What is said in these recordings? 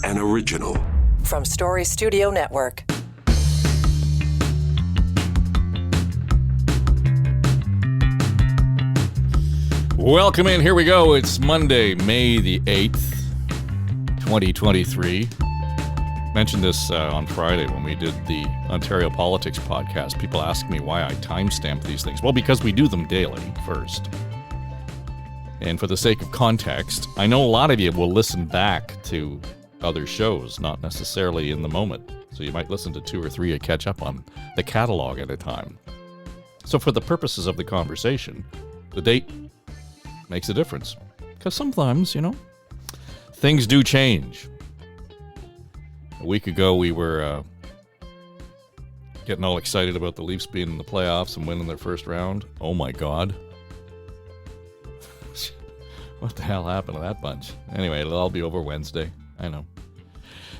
an original. From Story Studio Network. Welcome in. Here we go. It's Monday, May the 8th, 2023. Mentioned this on Friday when we did the Ontario Politics podcast. People ask me why I timestamp these things. Well, because we do them daily first. And for the sake of context, I know a lot of you will listen back to other shows, not necessarily in the moment. So you might listen to 2 or 3 to catch up on the catalog at a time. So for the purposes of the conversation, the date makes a difference. Because sometimes, things do change. A week ago, we were getting all excited about the Leafs being in the playoffs and winning their first round. Oh my God. What the hell happened to that bunch? Anyway, it'll all be over Wednesday. I know.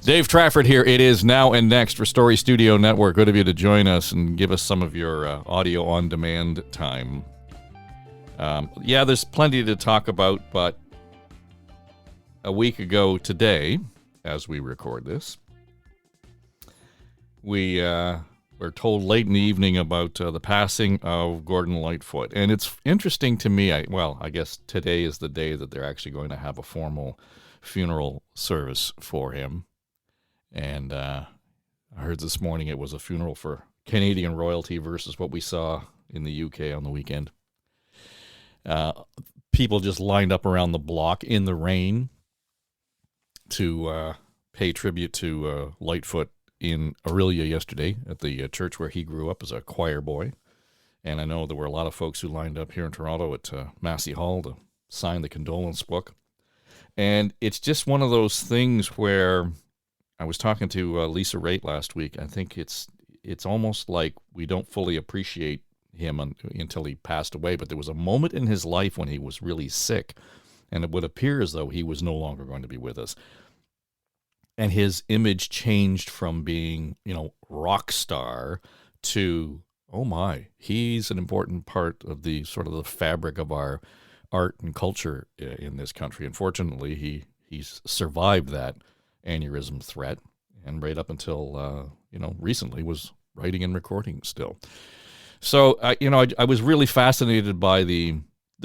Dave Stratford here. It is Now and Next for Story Studio Network. Good of you to join us and give us some of your audio on demand time. There's plenty to talk about, but a week ago today, as we record this, we were told late in the evening about the passing of Gordon Lightfoot. And it's interesting to me, I guess today is the day that they're actually going to have a formal funeral service for him. And I heard this morning it was a funeral for Canadian royalty versus what we saw in the UK on the weekend. People just lined up around the block in the rain to pay tribute to Lightfoot in Aurelia yesterday at the church where he grew up as a choir boy. And I know there were a lot of folks who lined up here in Toronto at Massey Hall to sign the condolence book. And it's just one of those things where I was talking to Lisa Raitt last week. I think it's almost like we don't fully appreciate him until he passed away. But there was a moment in his life when he was really sick, and it would appear as though he was no longer going to be with us. And his image changed from being, rock star to, oh my, he's an important part of the sort of the fabric of our art and culture in this country. Unfortunately, he's survived that aneurysm threat, and right up until, recently was writing and recording still. So, I was really fascinated by the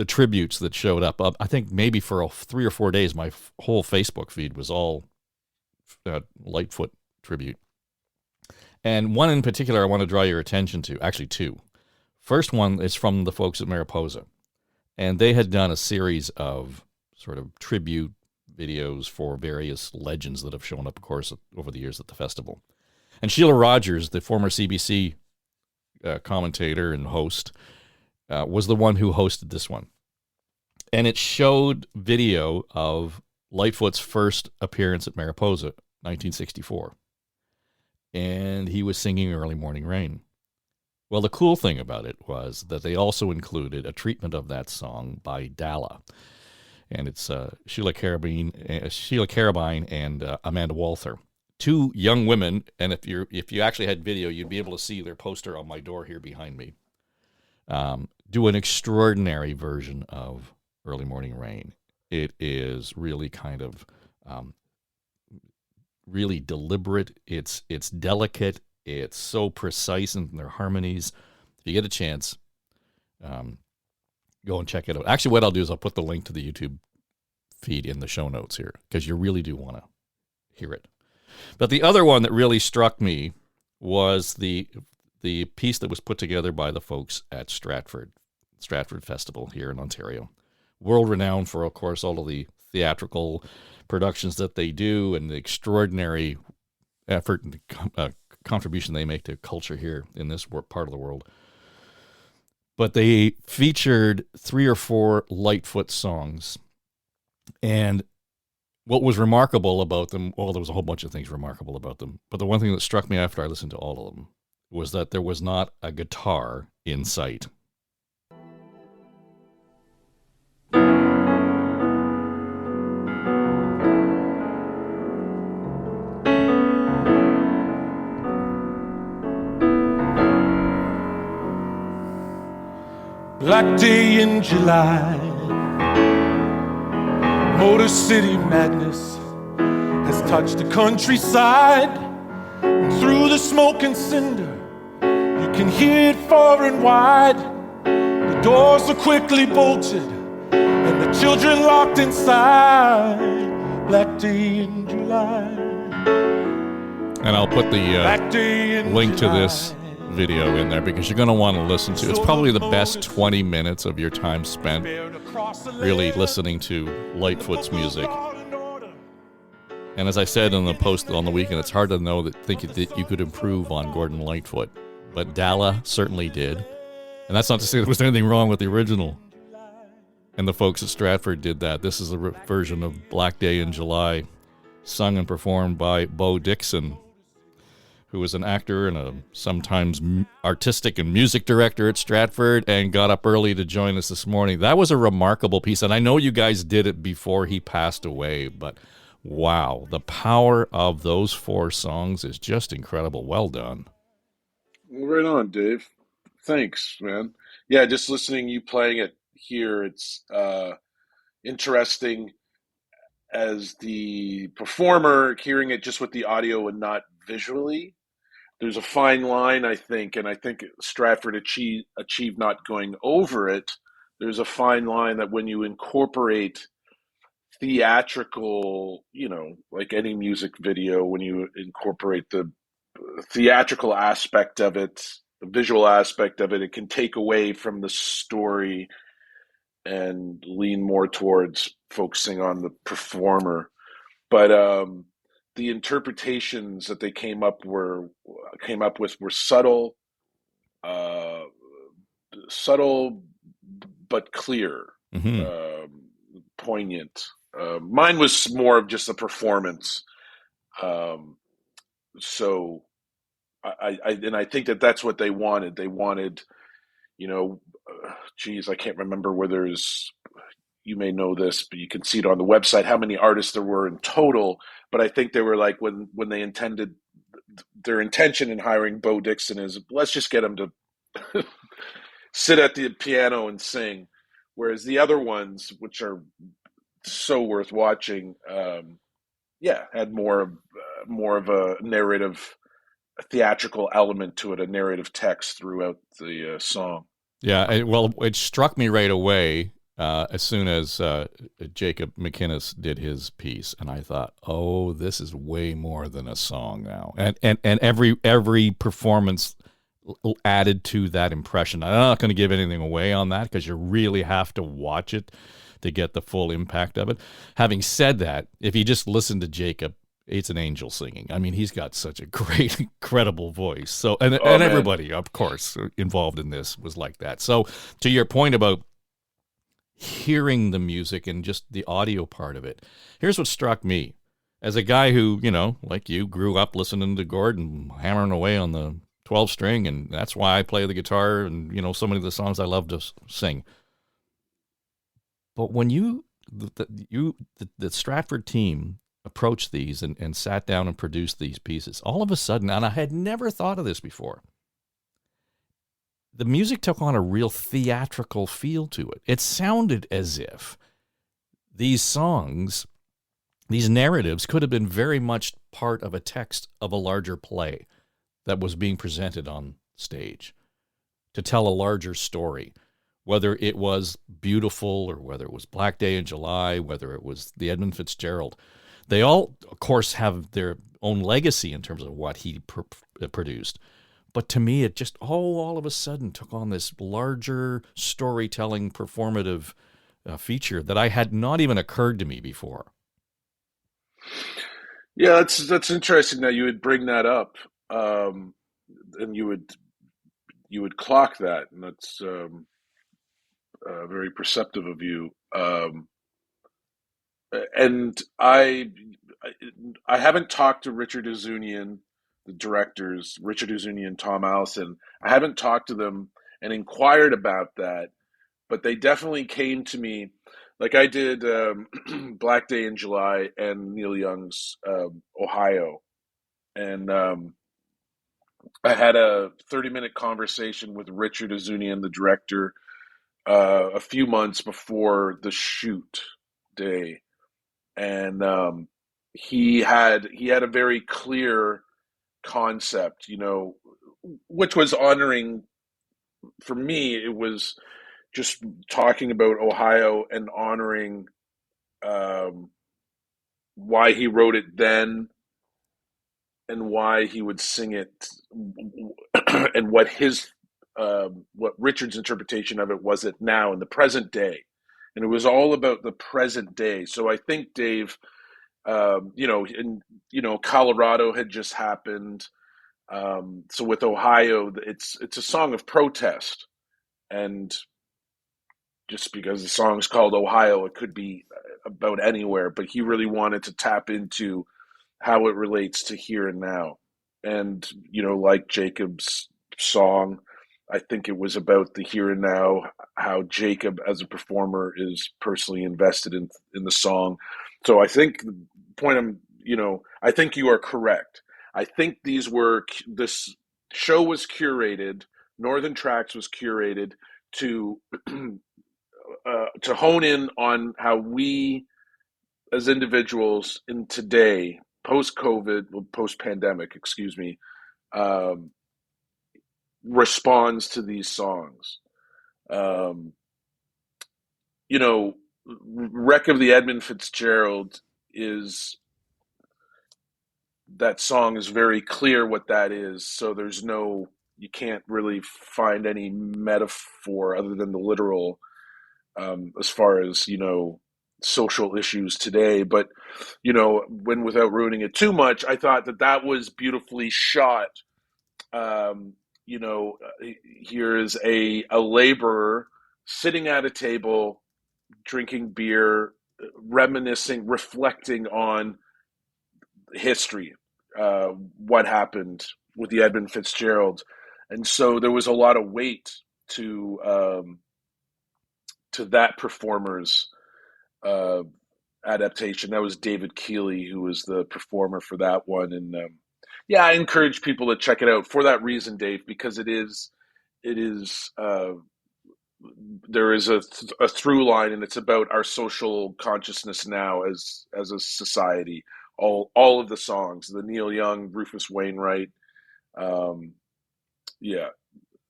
tributes that showed up. I think maybe for 3 or 4 days, my whole Facebook feed was all Lightfoot tribute. And one in particular I want to draw your attention to, actually 2. First one is from the folks at Mariposa. And they had done a series of sort of tribute videos for various legends that have shown up, of course, over the years at the festival. And Sheila Rogers, the former CBC commentator and host, was the one who hosted this one. And it showed video of Lightfoot's first appearance at Mariposa, 1964. And he was singing Early Morning Rain. Well, the cool thing about it was that they also included a treatment of that song by Dalla. And it's Sheila Carabine and Amanda Walther. 2 young women, and if you actually had video, you'd be able to see their poster on my door here behind me, do an extraordinary version of Early Morning Rain. It is really kind of really deliberate. It's delicate. It's so precise in their harmonies. If you get a chance, go and check it out. Actually, what I'll do is I'll put the link to the YouTube feed in the show notes here, because you really do want to hear it. But the other one that really struck me was the piece that was put together by the folks at Stratford Festival here in Ontario. World-renowned for, of course, all of the theatrical productions that they do and the extraordinary effort and contribution they make to culture here in this part of the world. But they featured 3 or 4 Lightfoot songs. And what was remarkable about them, well, there was a whole bunch of things remarkable about them, but the one thing that struck me after I listened to all of them was that there was not a guitar in sight. Black day in July, Motor City madness has touch the countryside, and through the smoke and cinder, you can hear it far and wide. The doors are quickly bolted, and the children locked inside. Black day in July. And I'll put the link to this video in there because you're going to want to listen to it. It's probably the best 20 minutes of your time spent really listening to Lightfoot's music. And as I said in the post on the weekend, it's hard to think that you could improve on Gordon Lightfoot. But Dalla certainly did. And that's not to say there was anything wrong with the original. And the folks at Stratford did that. This is a version of Black Day in July, sung and performed by Beau Dixon, who was an actor and a sometimes artistic and music director at Stratford, and got up early to join us this morning. That was a remarkable piece, and I know you guys did it before he passed away, but wow, the power of those 4 songs is just incredible. Well done. Right on, Dave. Thanks, man. Yeah, just listening you playing it here, it's interesting as the performer, hearing it just with the audio and not visually. There's a fine line, I think, and I think Stratford achieved not going over it. There's a fine line that when you incorporate theatrical, like any music video, when you incorporate the theatrical aspect of it, the visual aspect of it, it can take away from the story and lean more towards focusing on the performer. But the interpretations that they came up with were subtle, but clear, poignant. Mine was more of just a performance. So I think that's what they wanted. They wanted, I can't remember whether you may know this, but you can see it on the website, how many artists there were in total. But I think they were like, when they intended, their intention in hiring Beau Dixon is, let's just get him to sit at the piano and sing. Whereas the other ones, which are so worth watching, had more of a narrative, a theatrical element to it, a narrative text throughout the song. Yeah, it struck me right away as soon as Jacob MacInnis did his piece, and I thought, oh, this is way more than a song now, and every performance added to that impression. I'm not going to give anything away on that because you really have to watch it to get the full impact of it. Having said that, if you just listen to Jacob, it's an angel singing. I mean, he's got such a great, incredible voice. So, and everybody, of course, involved in this was like that. So, to your point about hearing the music and just the audio part of it, here's what struck me. As a guy who, like you, grew up listening to Gordon hammering away on the 12 string, and that's why I play the guitar and, so many of the songs I love to sing. But when the Stratford team approached these and sat down and produced these pieces, all of a sudden, and I had never thought of this before, the music took on a real theatrical feel to it. It sounded as if these songs, these narratives could have been very much part of a text of a larger play that was being presented on stage to tell a larger story. Whether it was Beautiful or whether it was Black Day in July, whether it was the Edmund Fitzgerald, they all, of course, have their own legacy in terms of what he produced. But to me, it just all of a sudden took on this larger storytelling, performative feature that I had not even occurred to me before. Yeah, that's interesting that you would bring that up, and you would clock that, and that's very perceptive of you. And I haven't talked to Richard Uzunian, the directors, Richard Uzunian, Tom Allison. I haven't talked to them and inquired about that, but they definitely came to me, like I did Black Day in July and Neil Young's Ohio. And I had a 30-minute conversation with Richard Uzunian, the director, a few months before the shoot day. And he had a very clear concept, which was honoring. For me, it was just talking about Ohio and honoring um, why he wrote it then and why he would sing it, and what Richard's interpretation of it was it now in the present day, and it was all about the present day. So I think Dave, Colorado had just happened. So with Ohio, it's a song of protest, and just because the song's called Ohio, it could be about anywhere. But he really wanted to tap into how it relates to here and now. And, like Jacob's song, I think it was about the here and now, how Jacob as a performer is personally invested in the song. So I think the point I think you are correct. I think this show was curated, Northern Tracks was curated to to hone in on how we as individuals in today, post-COVID, post-pandemic, excuse me, um, responds to these songs. Um, Wreck of the Edmund Fitzgerald is that song is very clear what that is. So you can't really find any metaphor other than the literal, as far as, social issues today. But, when without ruining it too much, I thought that was beautifully shot. Um, Here is a laborer sitting at a table, drinking beer, reminiscing, reflecting on history, what happened with the Edmund Fitzgerald. And so there was a lot of weight to that performer's uh, adaptation. That was David Keeley, who was the performer for that one. And yeah, I encourage people to check it out for that reason, Dave, because it is there is a through line, and it's about our social consciousness now as a society. All of the songs, the Neil Young, Rufus Wainwright, um, yeah,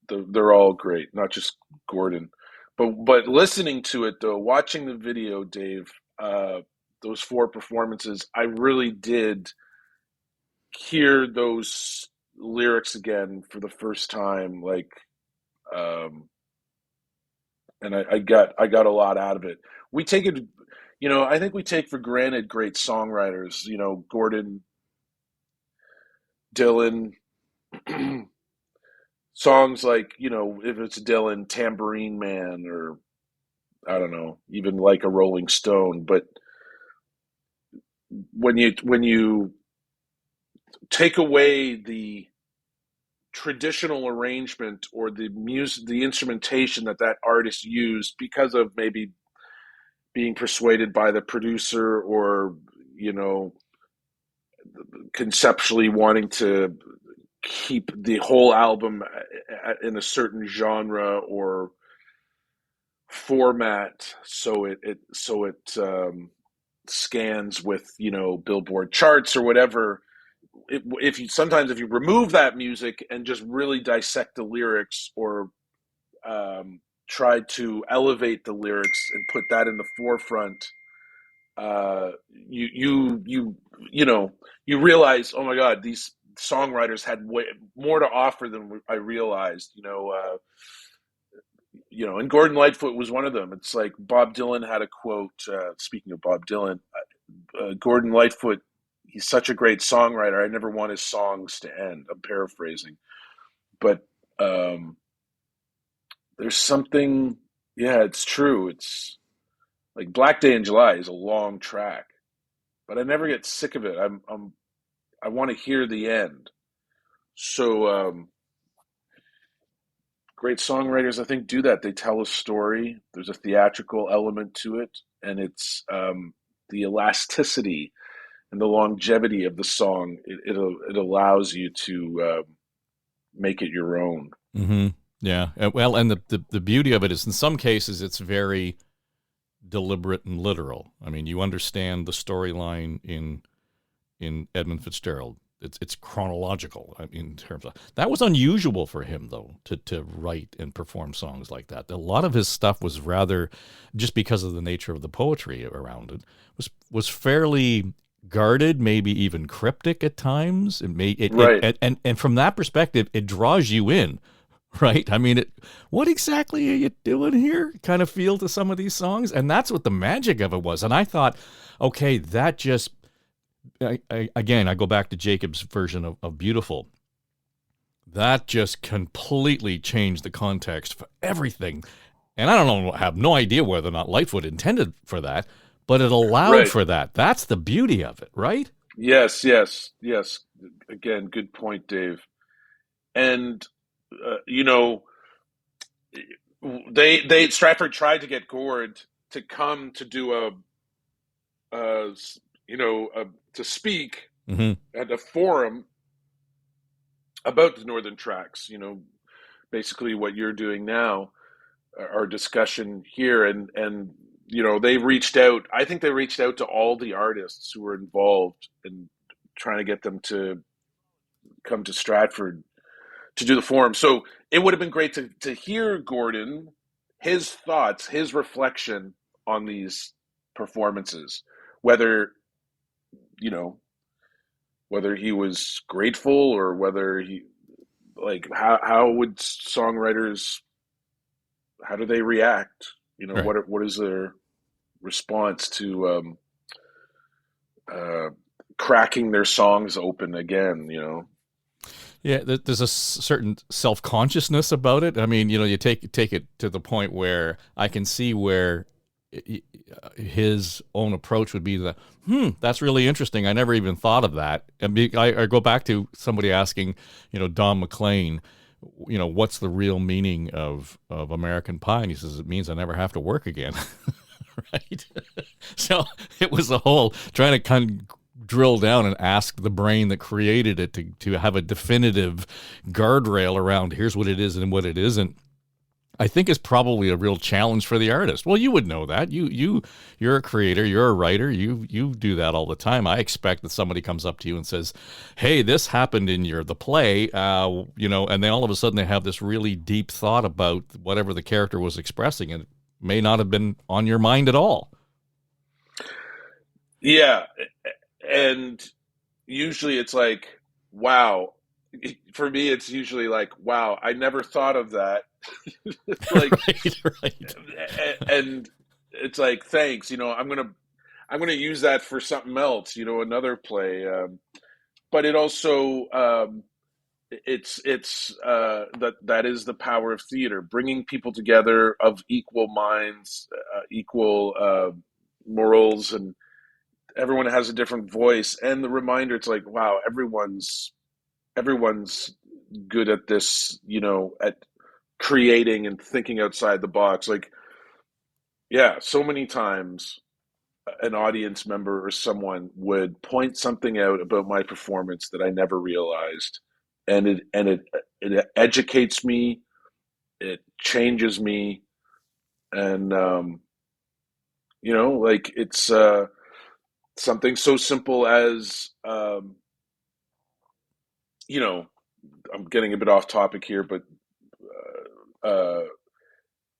they're all great, not just Gordon. But listening to it though, watching the video, Dave, those four performances, I really did hear those lyrics again for the first time, like, um, and I got a lot out of it. We take it, I think we take for granted great songwriters, Gordon, Dylan, songs like, if it's Dylan, Tambourine Man, or I don't know, even like a Rolling Stone. But when you take away the traditional arrangement or the music, the instrumentation that artist used because of maybe being persuaded by the producer, or conceptually wanting to keep the whole album in a certain genre or format, so it scans with Billboard charts or whatever. If you remove that music and just really dissect the lyrics, or try to elevate the lyrics and put that in the forefront, you realize, oh my God, these songwriters had way more to offer than I realized. And Gordon Lightfoot was one of them. It's like Bob Dylan had a quote. Speaking of Bob Dylan, Gordon Lightfoot, he's such a great songwriter. I never want his songs to end. I'm paraphrasing, but there's something. Yeah, it's true. It's like Black Day in July is a long track, but I never get sick of it. I want to hear the end. So great songwriters, I think, do that. They tell a story. There's a theatrical element to it, and it's the elasticity and the longevity of the song. It allows you to make it your own. Mm-hmm. Yeah. Well, and the beauty of it is, in some cases, it's very deliberate and literal. I mean, you understand the storyline in in Edmund Fitzgerald. It's chronological. I mean, in terms of that was unusual for him though to write and perform songs like that. A lot of his stuff was rather, just because of the nature of the poetry around it, was fairly guarded, maybe even cryptic at times. Right. And from that perspective, it draws you in, right? I mean, what exactly are you doing here? Kind of feel to some of these songs, and that's what the magic of it was. And I thought, okay, that just. Again, I go back to Jacob's version of Beautiful. That just completely changed the context for everything. And I don't know, I have no idea whether or not Lightfoot intended for that, but it allowed for that. That's the beauty of it, right? Yes. Again, good point, Dave. And they Stratford tried to get Gord to come to do to speak at a forum about the Northern Tracks. Basically what you're doing now, our discussion here, and they reached out. I think they reached out to all the artists who were involved in trying to get them to come to Stratford to do the forum. So it would have been great to hear Gordon, his thoughts, his reflection on these performances, whether he was grateful or whether he, like, how would songwriters, how do they react? Right. What is their response to cracking their songs open again? Yeah, there's a certain self-consciousness about it. I mean, you take it to the point where I can see where his own approach would be that, that's really interesting. I never even thought of that. And I go back to somebody asking, Don McLean, what's the real meaning of American Pie? And he says, it means I never have to work again. Right? So it was a whole trying to kind of drill down and ask the brain that created it to have a definitive guardrail around here's what it is and what it isn't. I think is probably a real challenge for the artist. Well, you would know that. You're a creator, you're a writer, you do that all the time. I expect that somebody comes up to you and says, "Hey, this happened in the play," and then all of a sudden they have this really deep thought about whatever the character was expressing, and it may not have been on your mind at all. Yeah, and usually it's like, wow. For me, it's usually like, wow, I never thought of that. Like, right. And it's like, thanks. I'm gonna use that for something else. Another play. But it also, it's that is the power of theater, bringing people together of equal minds, equal morals, and everyone has a different voice. And the reminder, it's like, wow, everyone's good at this, at creating and thinking outside the box. Like, yeah, so many times an audience member or someone would point something out about my performance that I never realized. And it educates me, it changes me. And, like, it's something so simple as, I'm getting a bit off topic here, but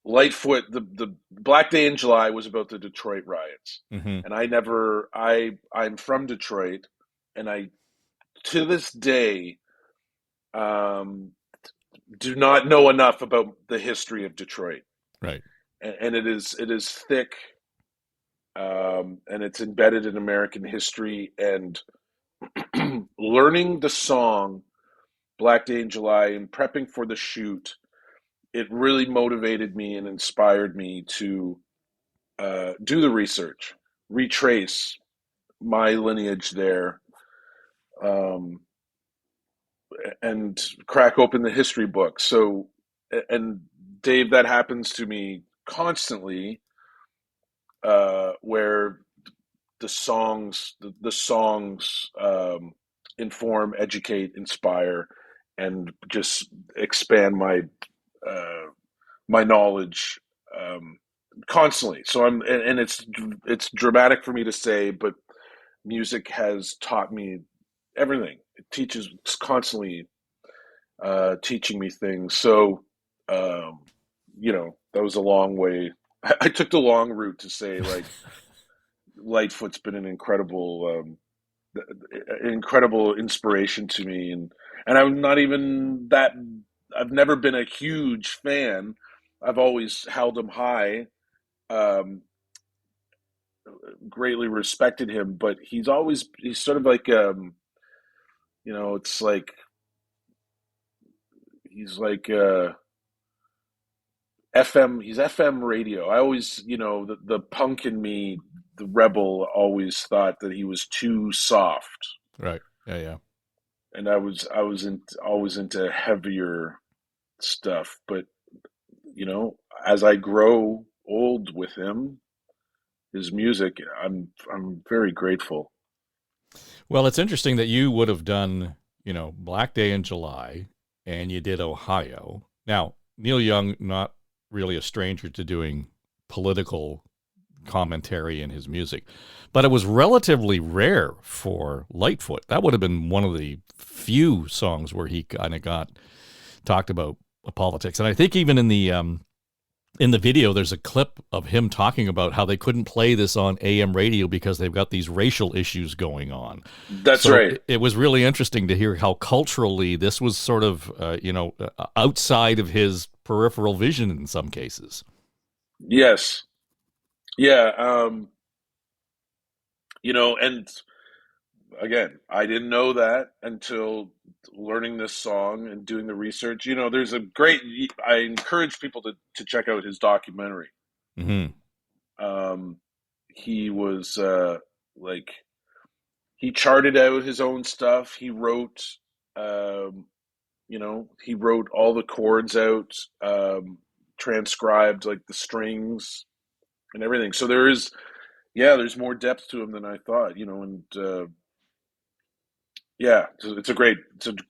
Lightfoot, the Black Day in July was about the Detroit riots, and I'm from Detroit, and I to this day do not know enough about the history of Detroit, Right. and it is thick, and it's embedded in American history, and learning the song Black Day in July and prepping for the shoot, it really motivated me and inspired me to do the research, retrace my lineage there, and crack open the history book. So, and Dave, that happens to me constantly, where the songs inform, educate, inspire, and just expand my knowledge constantly. So and it's dramatic for me to say, but music has taught me everything. It's constantly teaching me things. So, um, that was a long way. I took the long route to say, like, Lightfoot's been an incredible inspiration to me, and I'm not even that. I've never been a huge fan. I've always held him high, um, greatly respected him, but he's sort of like, it's like he's like He's FM radio. I always, the punk in me, the rebel, always thought that he was too soft, Right. Yeah, yeah. and always into heavier stuff. But as I grow old with him, his music, I'm very grateful. Well, it's interesting that you would have done, Black Day in July, and you did Ohio. Now, Neil Young, not really a stranger to doing political commentary in his music, but it was relatively rare for Lightfoot. That would have been one of the few songs where he kind of talked about politics. And I think even in the video, there's a clip of him talking about how they couldn't play this on AM radio because they've got these racial issues going on. That's right. It was really interesting to hear how culturally this was sort of, outside of his peripheral vision in some cases. Yes. Yeah. And again, I didn't know that until learning this song and doing the research. I encourage people to check out his documentary. Mm-hmm. He was like, he charted out his own stuff. Um, he wrote all the chords out, transcribed like the strings and everything. So there's more depth to him than I thought, yeah, it's a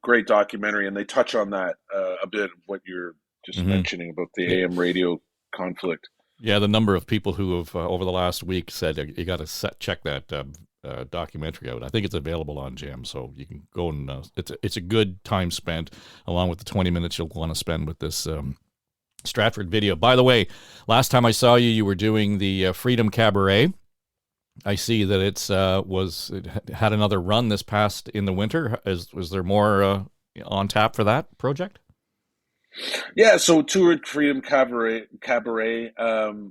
great documentary, and they touch on that a bit, what you're just Mm-hmm. mentioning about the Yeah. AM radio conflict. Yeah, the number of people who have over the last week said you got to check that documentary out. I think it's available on Jam, so you can go and it's a good time spent, along with the 20 minutes you'll want to spend with this Stratford video. By the way, last time I saw you, you were doing the Freedom Cabaret. I see that it had another run this past in the winter. Was there more on tap for that project? Yeah, so toured Freedom Cabaret, the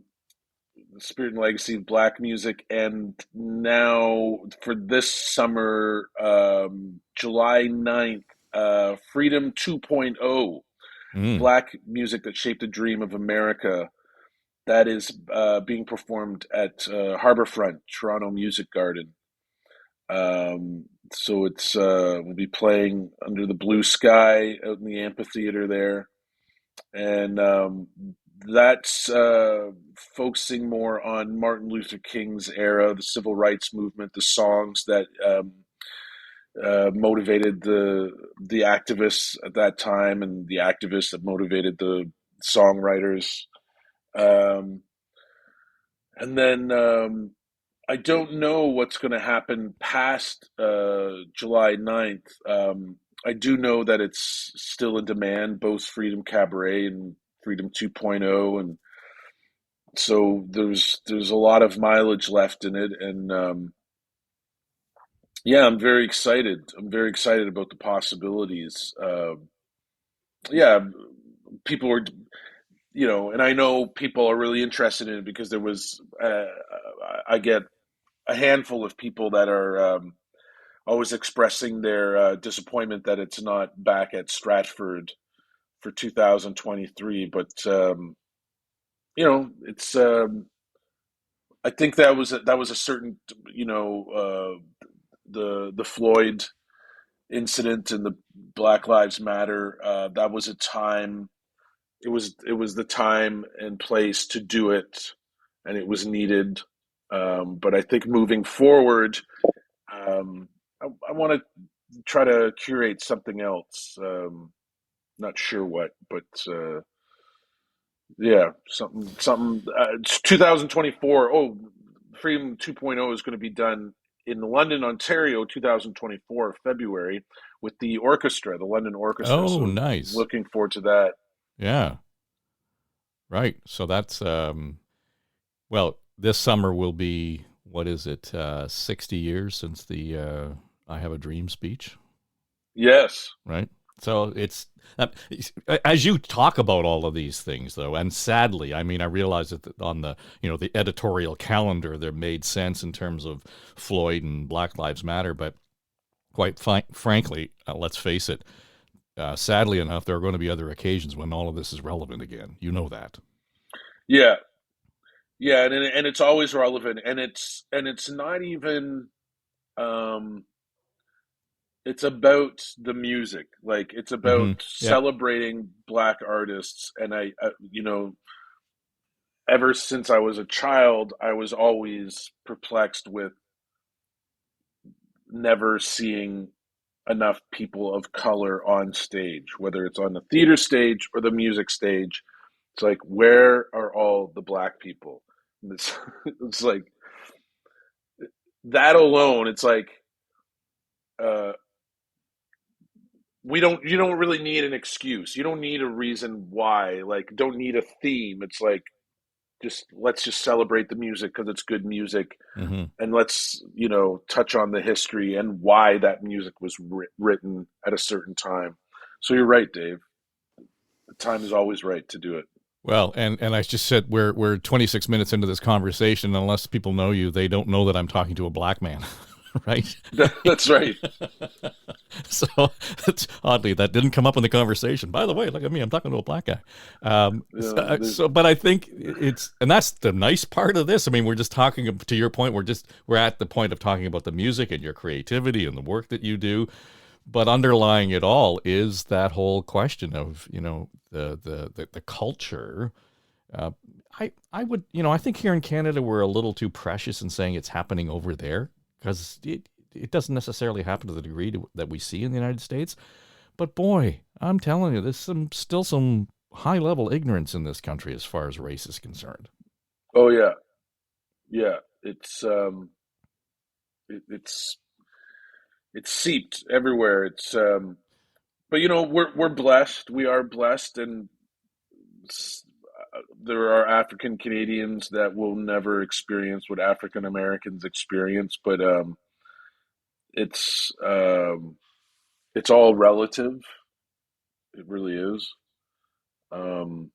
Spirit and Legacy of Black Music, and now for this summer, July 9th, Freedom 2.0, Mm. Black Music That Shaped the Dream of America. That is being performed at Harbourfront, Toronto Music Garden. So we'll be playing under the blue sky out in the amphitheater there, and that's focusing more on Martin Luther King's era, the civil rights movement, the songs that motivated the activists at that time, and the activists that motivated the songwriters. And then I don't know what's going to happen past July 9th. I do know that it's still in demand, both Freedom Cabaret and Freedom 2.0, and so there's a lot of mileage left in it, and yeah, I'm very excited. I'm very excited about the possibilities. Yeah, people are, and I know people are really interested in it because I get a handful of people that are always expressing their disappointment that it's not back at Stratford for 2023. But it's I think that was a certain, the Floyd incident and the Black Lives Matter. That was a time. It was the time and place to do it, and it was needed. But I think moving forward, I want to try to curate something else. Not sure what, but yeah, something. It's 2024. Oh, Freedom 2.0 is going to be done in London, Ontario, 2024, February, with the orchestra, the London Orchestra. Oh, So nice. looking forward to that. Yeah. Right. So that's well, this summer will be, what is it, 60 years since the I Have a Dream speech, Yes. right? So it's as you talk about all of these things, though, and sadly, I mean, I realize that on the the editorial calendar, there made sense in terms of Floyd and Black Lives Matter, but quite frankly, let's face it, sadly enough, there are going to be other occasions when all of this is relevant again. You know that. Yeah. Yeah, and it's always relevant, and it's not even um it's about the music. Like it's about Mm-hmm. Yeah. celebrating black artists, and ever since I was a child, I was always perplexed with never seeing enough people of color on stage, whether it's on the theater stage or the music stage. It's like, where are all the black people? And it's, it's like that alone. It's like, uh, you don't really need an excuse. You don't need a reason why. Like, don't need a theme. It's like, let's just celebrate the music because it's good music, Mm-hmm. and let's touch on the history and why that music was written at a certain time. So you're right, Dave. The time is always right to do it. Well, and I just said we're 26 minutes into this conversation. Unless people know you, they don't know that I'm talking to a black man, right? That's right. So that's oddly that didn't come up in the conversation. By the way, look at me, I'm talking to a black guy. But I think and that's the nice part of this. I mean, we're just talking to your point. We're at the point of talking about the music and your creativity and the work that you do. But underlying it all is that whole question of the culture. I would I think here in Canada we're a little too precious in saying it's happening over there, because it doesn't necessarily happen to the degree that we see in the United States. But boy, I'm telling you, there's still some high level ignorance in this country as far as race is concerned. Oh yeah, yeah. It's seeped everywhere. But we're blessed. We are blessed, and there are African Canadians that will never experience what African Americans experience. But it's um, it's all relative. It really is. Um,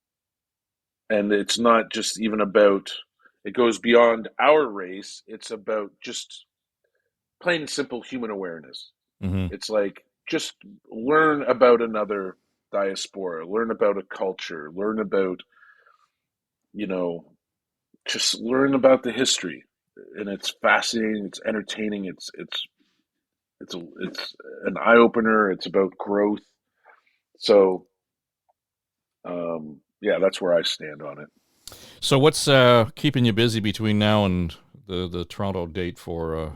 and it's not just even about. It goes beyond our race. It's about just plain and simple human awareness. Mm-hmm. It's like just learn about another diaspora, learn about a culture, learn about, you know, just learn about the history. And it's fascinating, it's entertaining, it's an eye opener, it's about growth. So yeah, that's where I stand on it. So what's keeping you busy between now and the Toronto date for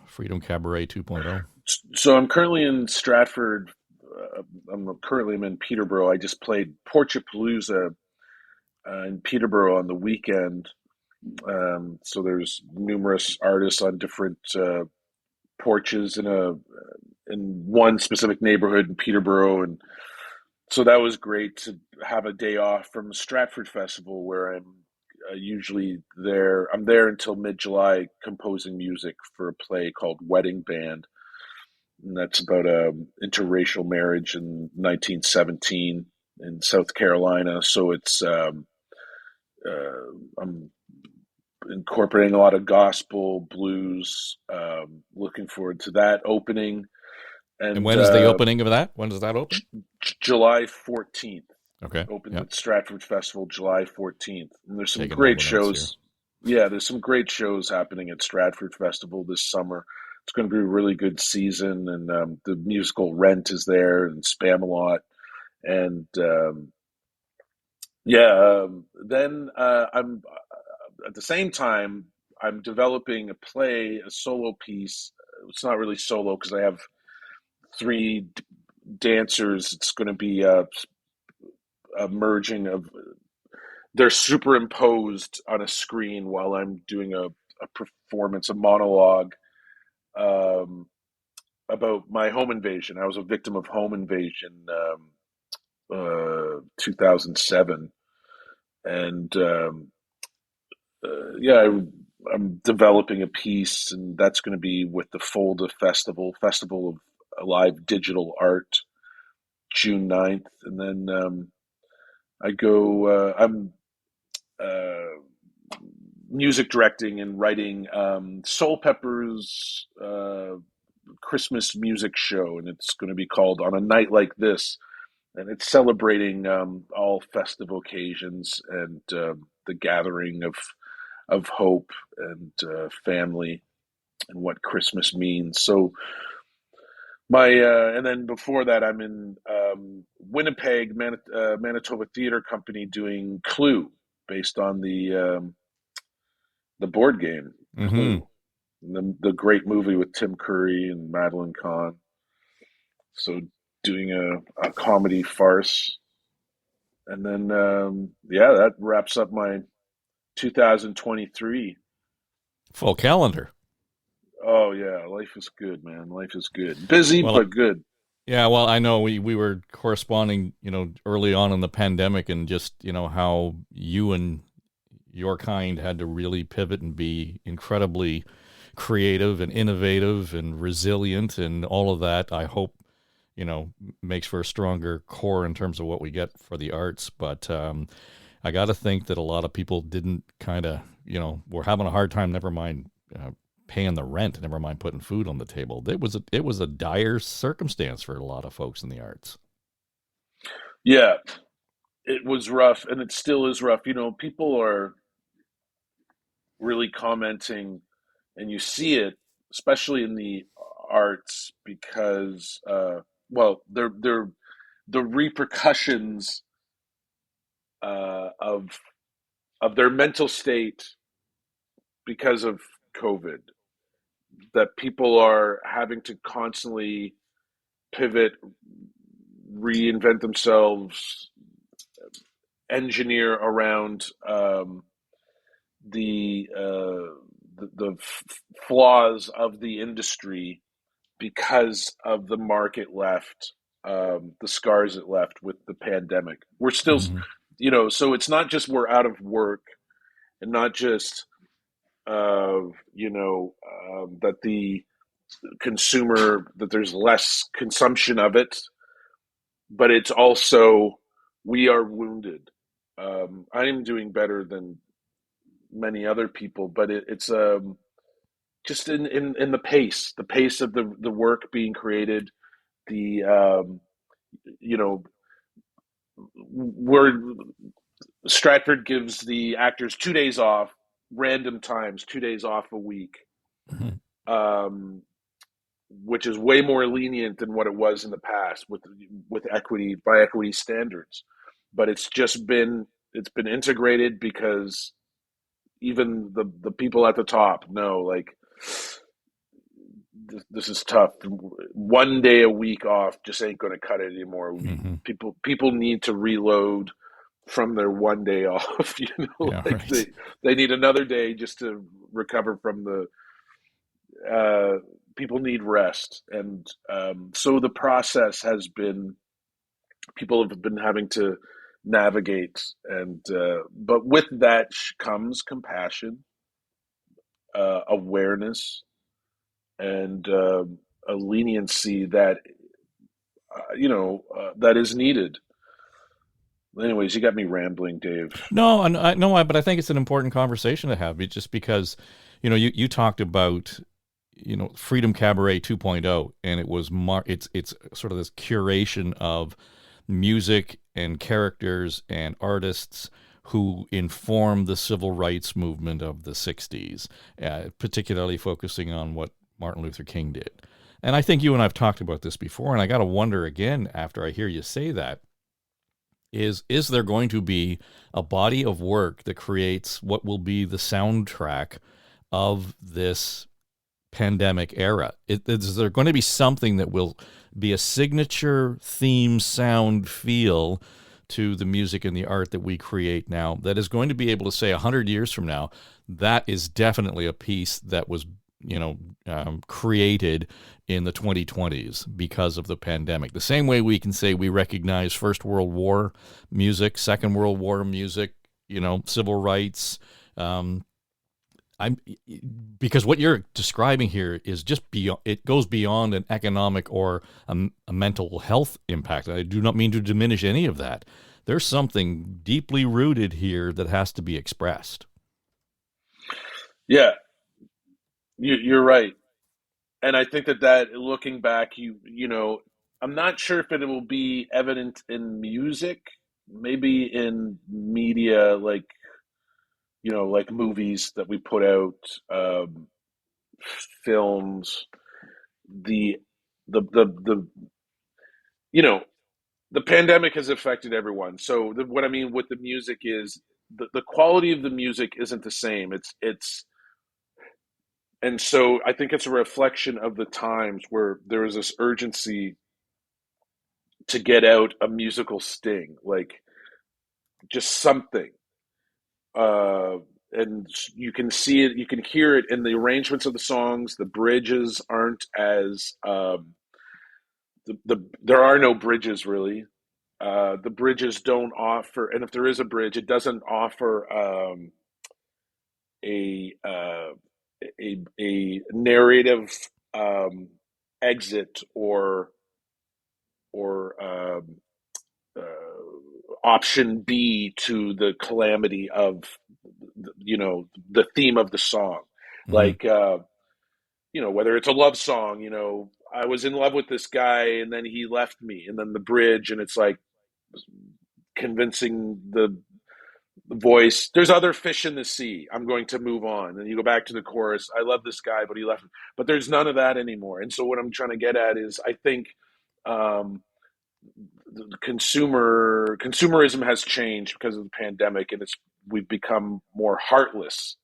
Freedom Cabaret 2.0? So I'm currently in Stratford. I'm in Peterborough. I just played Porchapalooza in Peterborough on the weekend. So there's numerous artists on different porches in one specific neighborhood in Peterborough, and so that was great to have a day off from Stratford Festival, where I'm usually there. I'm there until mid-July composing music for a play called Wedding Band, and that's about a interracial marriage in 1917 in South Carolina. So I'm incorporating a lot of gospel, blues. Looking forward to that opening. And And when is the opening of that? When does that open? July 14th. Okay. Opens Yep. at Stratford Festival July 14th. And there's some Taking all great the notes here. shows. Yeah, there's some great shows happening at Stratford Festival this summer. It's going to be a really good season. And the musical Rent is there, and Spamalot. And then I'm at the same time, I'm developing a play, a solo piece. It's not really solo because I have three dancers. It's going to be a merging of, they're superimposed on a screen while I'm doing a performance, a monologue, about my home invasion. I was a victim of home invasion, 2007, and yeah, I'm developing a piece, and that's going to be with the Folda Festival of Alive Digital Art, June 9th, and then I go. I'm music directing and writing Soul Pepper's Christmas music show, and it's going to be called On a Night Like This, and it's celebrating all festive occasions and the gathering of hope and family and what Christmas means. So my and then before that, I'm in Winnipeg, Manitoba Theatre Company doing Clue, based on the board game Mm-hmm. Clue, the great movie with Tim Curry and Madeline Kahn. So doing a comedy farce, and then yeah, that wraps up my 2023. Full calendar. Oh yeah, life is good, man. Life is good. Busy Well, but good. yeah, well, I know we were corresponding, early on in the pandemic, and just, how you and your kind had to really pivot and be incredibly creative and innovative and resilient and all of that. I hope, makes for a stronger core in terms of what we get for the arts. But I got to think that a lot of people didn't kind of, were having a hard time, never mind paying the rent, never mind putting food on the table. It was a dire circumstance for a lot of folks in the arts. Yeah, it was rough, and it still is rough. People are really commenting, and you see it, especially in the arts, because well, they're the repercussions of their mental state because of COVID. That people are having to constantly pivot, reinvent themselves, engineer around the flaws of the industry because of the market left, the scars it left with the pandemic. We're still, Mm-hmm. so it's not just we're out of work, and not just, that the consumer, that there's less consumption of it, but it's also we are wounded. I am doing better than many other people, but it's just in the pace of the work being created, the you know where Stratford gives the actors 2 days off, random times, 2 days off a week, Mm-hmm. which is way more lenient than what it was in the past with equity, by equity standards. But it's been integrated because even the people at the top know, like, this is tough. 1 day a week off just ain't going to cut it anymore. Mm-hmm. People need to reload from their 1 day off. Yeah, Like right. they need another day just to recover from the. People need rest, and so the process has been. People have been having to navigate, and but with that comes compassion, awareness, and a leniency that that is needed. Anyways, you got me rambling, Dave. No, and but I think it's an important conversation to have, just because, you talked about, Freedom Cabaret 2.0, and it was it's sort of this curation of music and characters and artists who informed the civil rights movement of the 60s, particularly focusing on what Martin Luther King did. And I think you and I've talked about this before, and I got to wonder again after I hear you say that, is there going to be a body of work that creates what will be the soundtrack of this pandemic era? Is there going to be something that will be a signature theme, sound, feel to the music and the art that we create now, that is going to be able to say 100 years from now, that is definitely a piece that was created in the 2020s because of the pandemic. The same way we can say we recognize First World War music, Second World War music, civil rights. Because what you're describing here is just beyond. It goes beyond an economic or a mental health impact. I do not mean to diminish any of that. There's something deeply rooted here that has to be expressed. Yeah, you're right. And I think that looking back, I'm not sure if it will be evident in music, maybe in media, like movies that we put out, films, the, the, you know, the pandemic has affected everyone. So what I mean with the music is the quality of the music isn't the same. And so I think it's a reflection of the times where there was this urgency to get out a musical sting, like just something. Uh, and you can see it, you can hear it in the arrangements of the songs. The bridges aren't as there are no bridges really. The bridges don't offer, and if there is a bridge, it doesn't offer a a narrative um, exit or option B to the calamity of the theme of the song, Mm-hmm. like whether it's a love song, I was in love with this guy and then he left me, and then the bridge, and it's like convincing the voice, there's other fish in the sea, I'm going to move on, and you go back to the chorus, I love this guy but he left me. But there's none of that anymore. And so what I'm trying to get at is, I think um, the consumerism has changed because of the pandemic, and we've become more heartless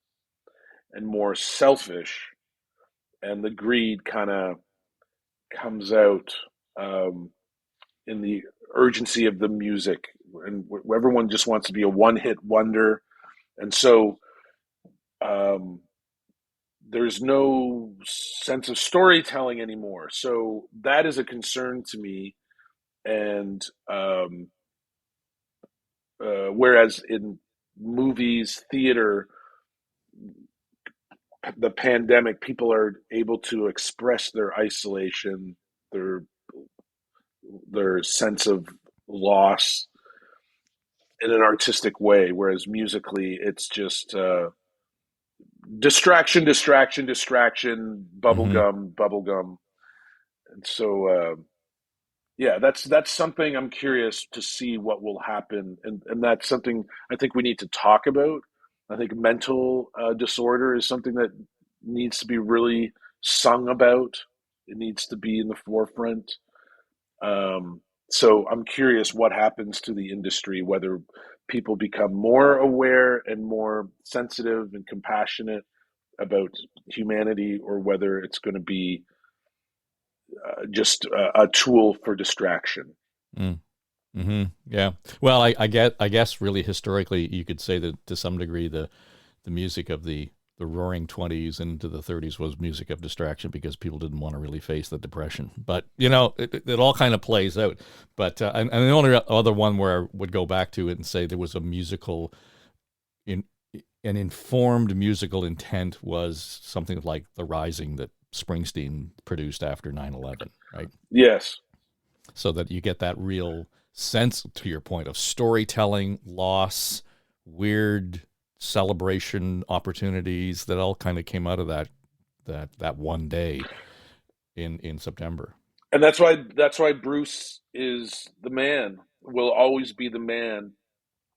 and more selfish, and the greed kind of comes out um, in the urgency of the music, and everyone just wants to be a one-hit wonder. And so um, there's no sense of storytelling anymore. So that is a concern to me. And whereas in movies, theater, the pandemic, people are able to express their isolation, their their sense of loss in an artistic way, whereas musically it's just distraction, distraction, distraction, Mm-hmm. bubblegum, bubblegum. And so yeah, that's something I'm curious to see what will happen, and that's something I think we need to talk about. I think mental disorder is something that needs to be really sung about. It needs to be in the forefront. Um, so I'm curious what happens to the industry, whether people become more aware and more sensitive and compassionate about humanity, or whether it's going to be just a tool for distraction. Mm. Mm-hmm. Yeah. Well, I guess really historically you could say that to some degree the music of the roaring 20s into the 30s was music of distraction because people didn't want to really face the depression. But, it all kind of plays out. But and the only other one where I would go back to it and say there was a in an informed musical intent was something like The Rising that Springsteen produced after 9/11, right? Yes. So that you get that real sense, to your point, of storytelling, loss, weird celebration opportunities that all kind of came out of that one day in September. And that's why Bruce is the man, will always be the man,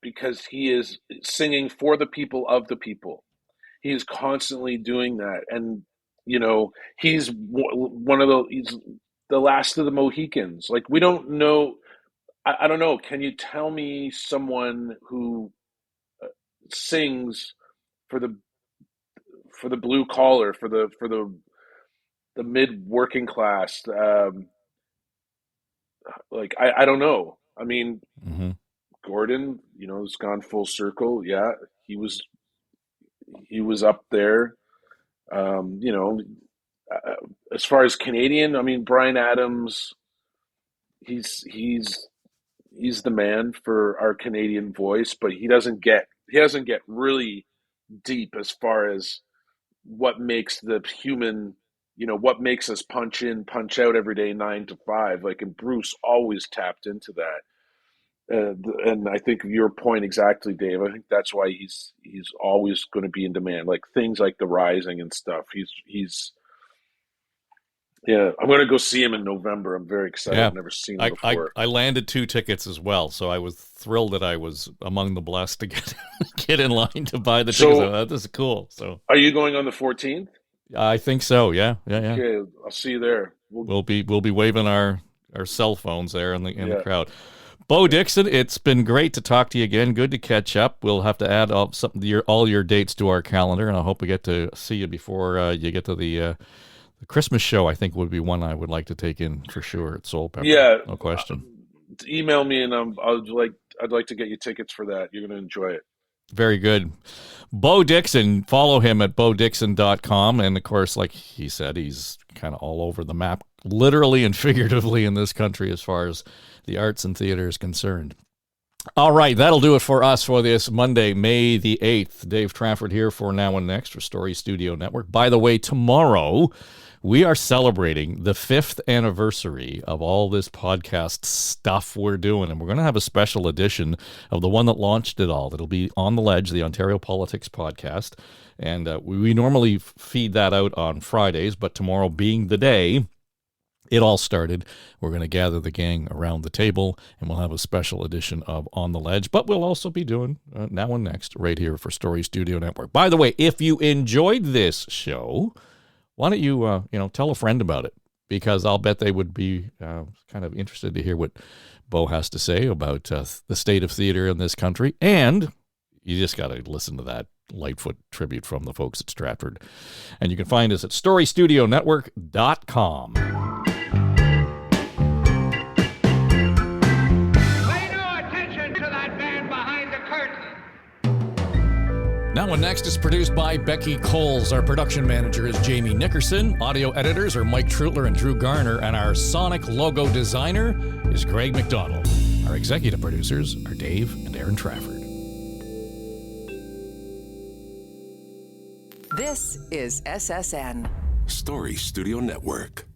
because he is singing for the people of the people. He is constantly doing that, and he's the last of the Mohicans. Like, we don't know. I don't know. Can you tell me someone who sings for the blue collar, for the mid working class? Like, I don't know. I mean, Mm-hmm. Gordon, has gone full circle. Yeah, he was up there. You know, as far as Canadian, I mean, Bryan Adams, he's he's he's the man for our Canadian voice, but he doesn't get really deep as far as what makes the human, what makes us punch in, punch out every day, 9 to 5. Like, and Bruce always tapped into that. And I think your point exactly, Dave. I think that's why he's always going to be in demand. Like things like The Rising and stuff. He's yeah. I'm going to go see him in November. I'm very excited. Yeah. I've never seen him I, I, before. I landed 2 tickets as well, so I was thrilled that I was among the blessed to get in line to buy the tickets. I thought, this is cool. So Are you going on the 14th? I think so. Yeah. Okay, I'll see you there. We'll be waving our cell phones there in the crowd. Yeah. Beau Dixon, it's been great to talk to you again. Good to catch up. We'll have to add all your dates to our calendar, and I hope we get to see you before you get to the Christmas show. I think would be one I would like to take in for sure at Soul Pepper. Yeah, no question. Email me, and I'd like to get you tickets for that. You're going to enjoy it. Very good. Beau Dixon, follow him at beaudixon.com. And of course, like he said, he's kind of all over the map, literally and figuratively, in this country as far as the arts and theater is concerned. All right, that'll do it for us for this Monday, May the 8th. Dave Trafford here for Now and Next for Story Studio Network. By the way, tomorrow we are celebrating the 5th anniversary of all this podcast stuff we're doing, and we're going to have a special edition of the one that launched it all. It'll be On the Ledge, the Ontario Politics podcast, and we normally feed that out on Fridays, but tomorrow being the day it all started, we're going to gather the gang around the table, and we'll have a special edition of On the Ledge, but we'll also be doing Now and Next right here for Story Studio Network. By the way, if you enjoyed this show, why don't you, tell a friend about it? Because I'll bet they would be kind of interested to hear what Beau has to say about the state of theater in this country. And you just got to listen to that Lightfoot tribute from the folks at Stratford. And you can find us at storystudionetwork.com. Now and Next is produced by Becky Coles. Our production manager is Jamie Nickerson. Audio editors are Mike Trutler and Drew Garner. And our sonic logo designer is Greg McDonald. Our executive producers are Dave and Aaron Trafford. This is SSN. Story Studio Network.